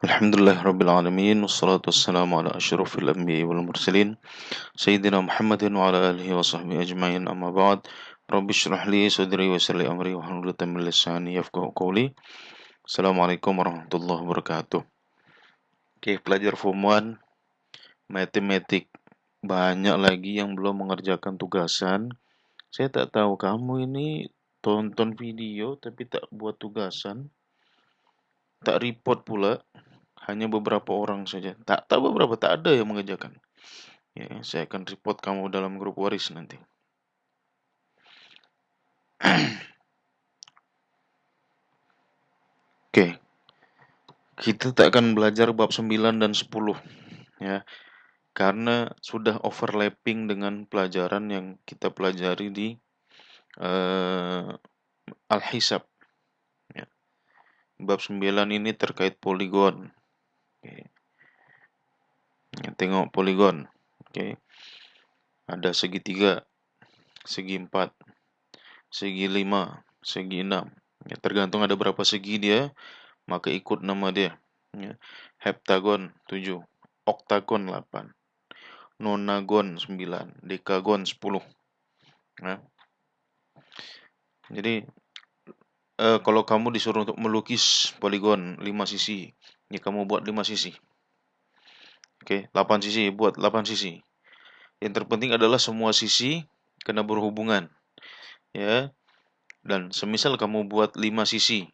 Alhamdulillahirrabbilalamin. Wassalatu wassalamu ala asyrafil anbiya'i wal mursalin Sayyidina Muhammadin wa ala alihi wa sahbihi ajma'in amma ba'd. Rabbi shrah li sadri wa yassir li amri wahlul 'uqdatam min lisani yafqahu qawli. Assalamualaikum warahmatullahi wabarakatuh. Oke, pelajar Form 1 matematik. Banyak lagi yang belum mengerjakan tugasan. Saya tak tahu kamu ini tonton video tapi tak buat tugasan, tak report pula. Hanya beberapa orang saja. Tak beberapa, tak ada yang mengerjakan. Ya, saya akan report kamu dalam grup waris nanti. Oke, kita tak akan belajar bab 9 dan 10 ya, karena sudah overlapping dengan pelajaran yang kita pelajari di Al-Hisab. Ya. Bab 9 ini terkait poligon. Oke. Ya, tengok poligon. Oke. Ada segitiga, segi 4, segi 5, segi 6. Ya, tergantung ada berapa segi dia, maka ikut nama dia. Ya. Heptagon 7, oktagon 8, nonagon 9, dekagon 10. Nah, jadi kalau kamu disuruh untuk melukis poligon 5 sisi, ya kamu buat 5 sisi. Oke, 8 sisi, buat 8 sisi. Yang terpenting adalah semua sisi kena berhubungan. Ya. Dan semisal kamu buat 5 sisi.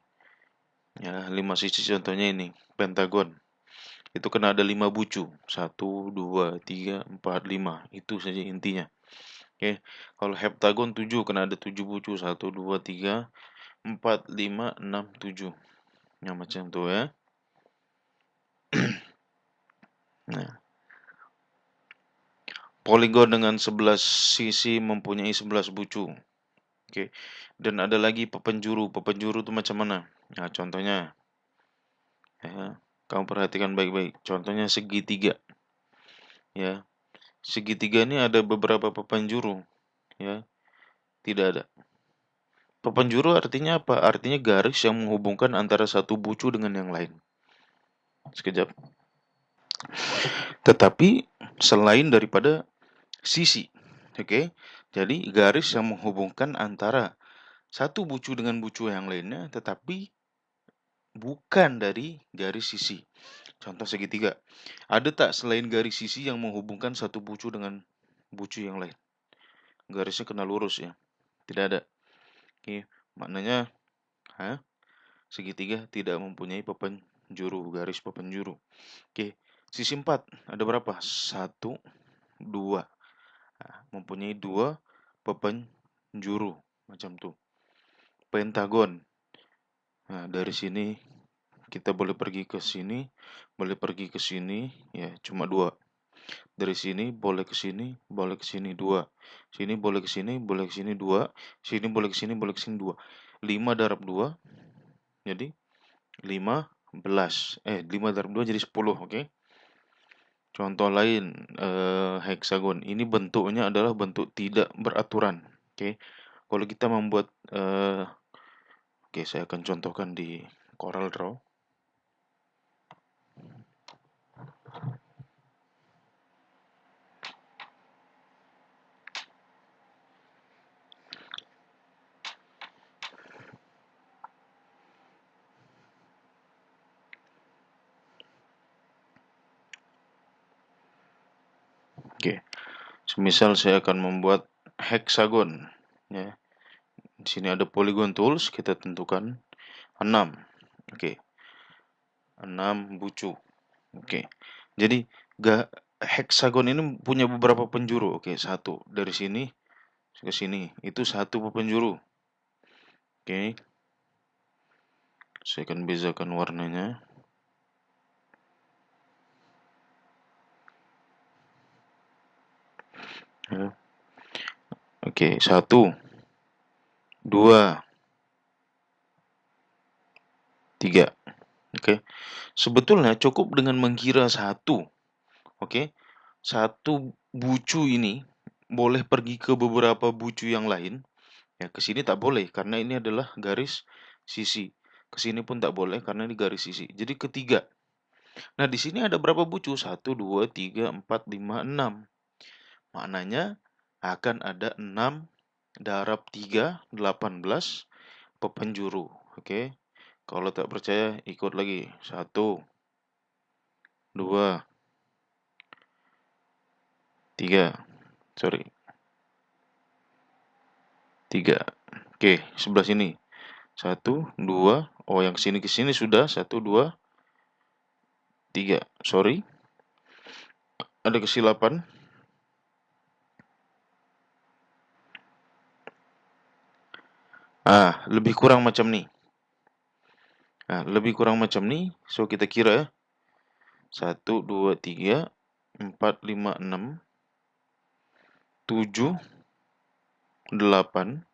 Ya, 5 sisi contohnya ini, pentagon. Itu kena ada 5 bucu. 1, 2, 3, 4, 5. Itu saja intinya. Oke. Kalau heptagon 7 kena ada 7 bucu. 1, 2, 3, 4, 5, 6, 7. Ya, macam tu ya. Nah. Poligon dengan 11 sisi mempunyai 11 bucu. Oke. Dan ada lagi pepenjuru. Pepenjuru itu macam mana? Nah, contohnya. Ya, kamu perhatikan baik-baik. Contohnya segitiga. Ya. Segitiga ini ada beberapa pepenjuru. Ya. Tidak ada. Pepenjuru artinya apa? Artinya garis yang menghubungkan antara satu bucu dengan yang lain. Sekejap. Tetapi selain daripada sisi. Oke. Jadi garis yang menghubungkan antara satu bucu dengan bucu yang lainnya, tetapi bukan dari garis sisi. Contoh segitiga. Ada tak selain garis sisi yang menghubungkan satu bucu dengan bucu yang lain? Garisnya kena lurus ya. Tidak ada. Oke. Maknanya segitiga tidak mempunyai pepenjuru, garis pepenjuru. Oke. Sisi 4 ada berapa? 1, 2. Nah, mempunyai 2 pepenjuru. Macam tu. Pentagon. Nah, dari sini kita boleh pergi ke sini, boleh pergi ke sini, ya cuma 2. Dari sini boleh ke sini, boleh ke sini 2. Sini boleh ke sini, boleh ke sini 2. Sini boleh ke sini, boleh ke sini 2. 5 darab 2 jadi 15. 5 darab 2 jadi 10, oke? Contoh lain, heksagon. Ini bentuknya adalah bentuk tidak beraturan, oke? Kalau kita membuat oke, saya akan contohkan di Corel Draw. Oke. Semisal saya akan membuat heksagon, ya. Di sini ada polygon tools, kita tentukan 6. Oke. 6 bucu. Oke. Jadi heksagon ini punya beberapa penjuru. Oke, 1 dari sini ke sini. Itu 1 penjuru. Oke. Saya akan bezakan warnanya. Ya. Oke, 1, 2, 3. Oke. Sebetulnya cukup dengan mengira 1. Oke. 1 bucu ini boleh pergi ke beberapa bucu yang lain. Ya, ke sini tak boleh karena ini adalah garis sisi. Ke sini pun tak boleh karena ini garis sisi. Jadi ketiga. Nah, di sini ada berapa bucu? 1, 2, 3, 4, 5, 6. Maknanya akan ada 6 darab 3, 18 pepenjuru. Oke. Kalau tak percaya, ikut lagi. 1, 2, 3. Sorry. 3. Oke, sebelah sini. 1, 2. Oh, yang ke sini sudah. 1, 2, 3. Sorry. Ada kesilapan. Lebih kurang macam nih. Lebih kurang macam nih. So, kita kira ya. 1, 2, 3, 4, 5, 6, 7, 8,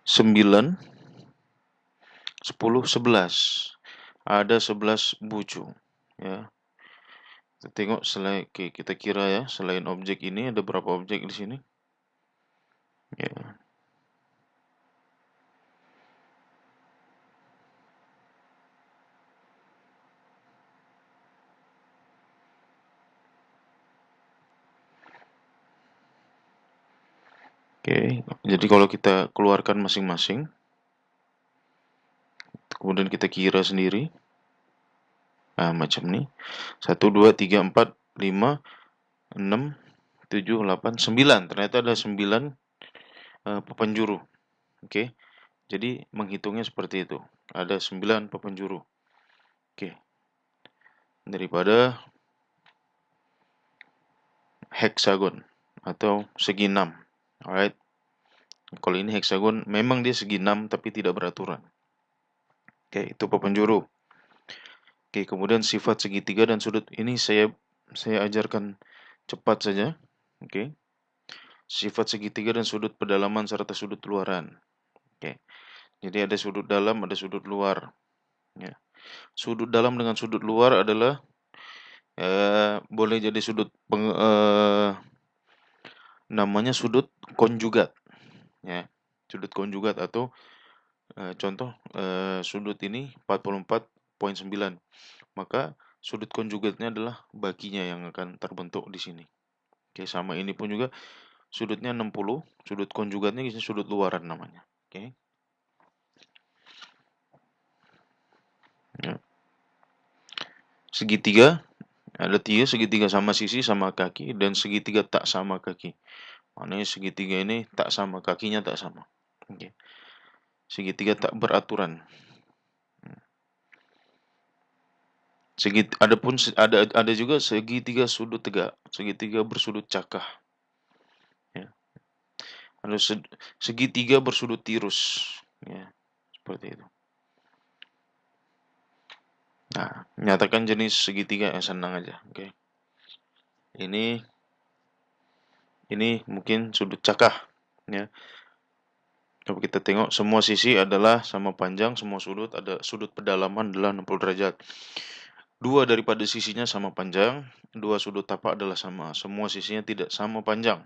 9, 10, 11. Ada 11 bucu. Ya. Kita tengok kita kira ya, selain objek ini ada berapa objek di sini? Ya. Oke, jadi kalau kita keluarkan masing-masing, kemudian kita kira sendiri, macam ini, 1, 2, 3, 4, 5, 6, 7, 8, 9. Ternyata ada 9 pepenjuru. Oke, jadi menghitungnya seperti itu. Ada 9 pepenjuru. Oke, daripada heksagon atau segi 6. Alright. Kalau ini heksagon, memang dia segi 6 tapi tidak beraturan. Oke, itu pepenjuru. Oke, kemudian sifat segitiga dan sudut ini saya ajarkan cepat saja. Oke. Sifat segitiga dan sudut pedalaman serta sudut luaran. Oke. Jadi ada sudut dalam, ada sudut luar. Ya. Sudut dalam dengan sudut luar adalah boleh jadi namanya sudut konjugat. Ya. Sudut konjugat atau contoh sudut ini 44,9. Maka sudut konjugatnya adalah baginya yang akan terbentuk di sini. Oke, sama ini pun juga sudutnya 60, sudut konjugatnya sudut luaran namanya. Oke. Ya. Segitiga, ada 3 segitiga sama sisi sama kaki dan segitiga tak sama kaki. Maknanya segitiga ini tak sama, kakinya tak sama. Oke. Segitiga tak beraturan. Ada juga segitiga sudut tegak, segitiga bersudut cakah. Ya. Ada segitiga bersudut tirus. Ya, seperti itu. Nah, nyatakan jenis segitiga senang aja. Oke. Ini mungkin sudut cakah. Ya. Coba kita tengok semua sisi adalah sama panjang, semua sudut ada sudut pedalaman adalah 60 derajat. Dua daripada sisinya sama panjang, dua sudut tapak adalah sama. Semua sisinya tidak sama panjang.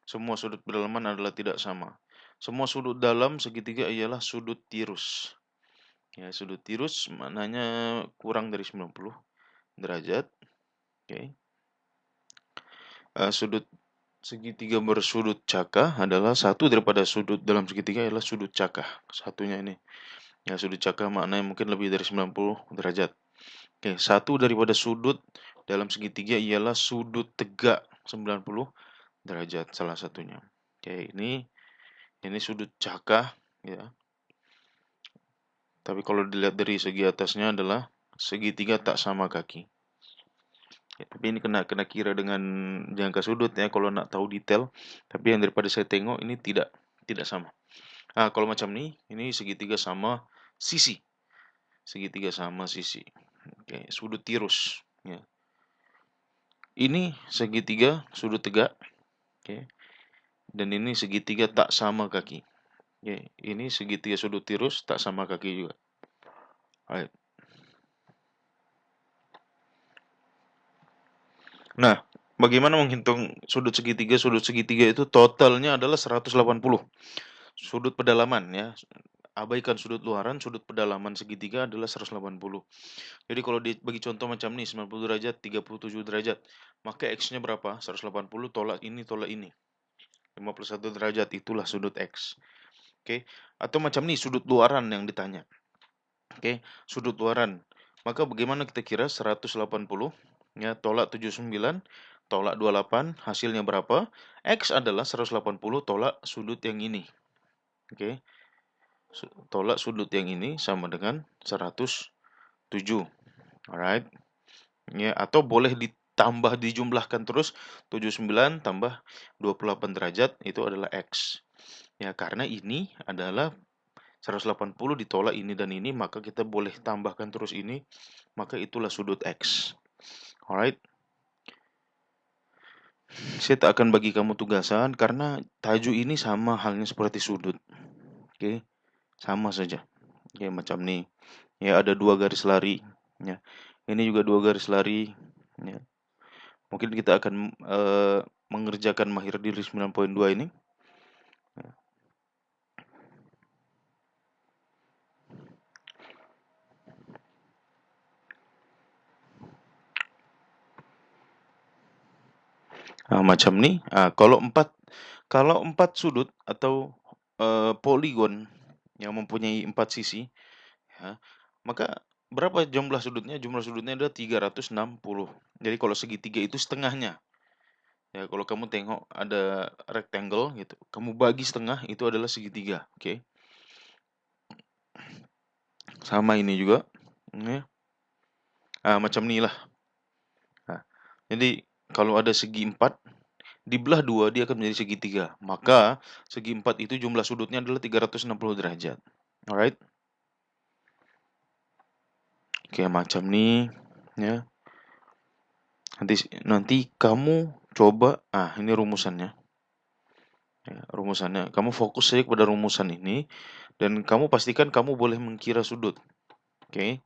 Semua sudut pedalaman adalah tidak sama. Semua sudut dalam segitiga ialah sudut tirus. Ya, sudut tirus maknanya kurang dari 90 derajat. Oke. Sudut segitiga bersudut cakah adalah satu daripada sudut dalam segitiga ialah sudut cakah. Satunya ini. Ya, sudut cakah maknanya mungkin lebih dari 90 derajat. Oke, satu daripada sudut dalam segitiga ialah sudut tegak 90 derajat salah satunya. Oke, ini sudut cakah ya. Tapi kalau dilihat dari segi atasnya adalah segitiga tak sama kaki. Ya, tapi ini kena kira dengan jangka sudut ya kalau nak tahu detail. Tapi yang daripada saya tengok ini tidak sama. Kalau macam ini segitiga sama sisi. Segitiga sama sisi. Oke, sudut tirus ya. Ini segitiga sudut tegak. Oke. Dan ini segitiga tak sama kaki. Oke, ini segitiga sudut tirus tak sama kaki juga. Alright. Nah, Bagaimana menghitung sudut segitiga? Sudut segitiga itu totalnya adalah 180. Sudut pedalaman ya. Abaikan sudut luaran, sudut pedalaman segitiga adalah 180. Jadi kalau bagi contoh macam nih 90 derajat, 37 derajat, maka X-nya berapa? 180 tolak ini. 51 derajat itulah sudut X. Oke. Atau macam nih sudut luaran yang ditanya. Oke, sudut luaran. Maka bagaimana kita kira 180 ya tolak 79 tolak 28 hasilnya berapa? X adalah 180 tolak sudut yang ini. Oke. Tolak sudut yang ini sama dengan 107. Alright. Ya, atau boleh ditambah dijumlahkan terus 79 tambah 28 derajat itu adalah X. Ya, karena ini adalah 180 ditolak ini dan ini, maka kita boleh tambahkan terus ini, maka itulah sudut X. Alright. Saya tak akan bagi kamu tugasan karena tajuk ini sama halnya seperti sudut. Oke, sama saja. Oke, macam nih. Ya, ada 2 garis lari. Ya. Ini juga 2 garis lari. Ya. Mungkin kita akan mengerjakan mahir diri 9.2 ini. Ya. Nah, macam nih. Nah, kalau 4 sudut atau poligon yang mempunyai 4 sisi, ya, maka berapa jumlah sudutnya? Jumlah sudutnya adalah 360. Jadi kalau segitiga itu setengahnya. Ya, kalau kamu tengok ada rectangle gitu, kamu bagi setengah itu adalah segitiga, oke? Sama ini juga, ya. Macam inilah. Nah, jadi kalau ada segi 4 dibelah 2 dia akan menjadi segitiga. Maka segi 4 itu jumlah sudutnya adalah 360 derajat. Alright? Oke, macam nih, ya. Nanti kamu coba, ini rumusannya. Ya, rumusannya. Kamu fokus saja kepada rumusan ini dan kamu pastikan kamu boleh mengkira sudut. Oke.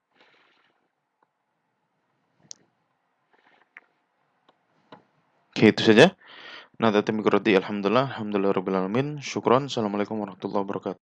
Oke, itu saja. Nah, alhamdulillah, rabbil alamin. Syukron. Assalamualaikum warahmatullahi wabarakatuh.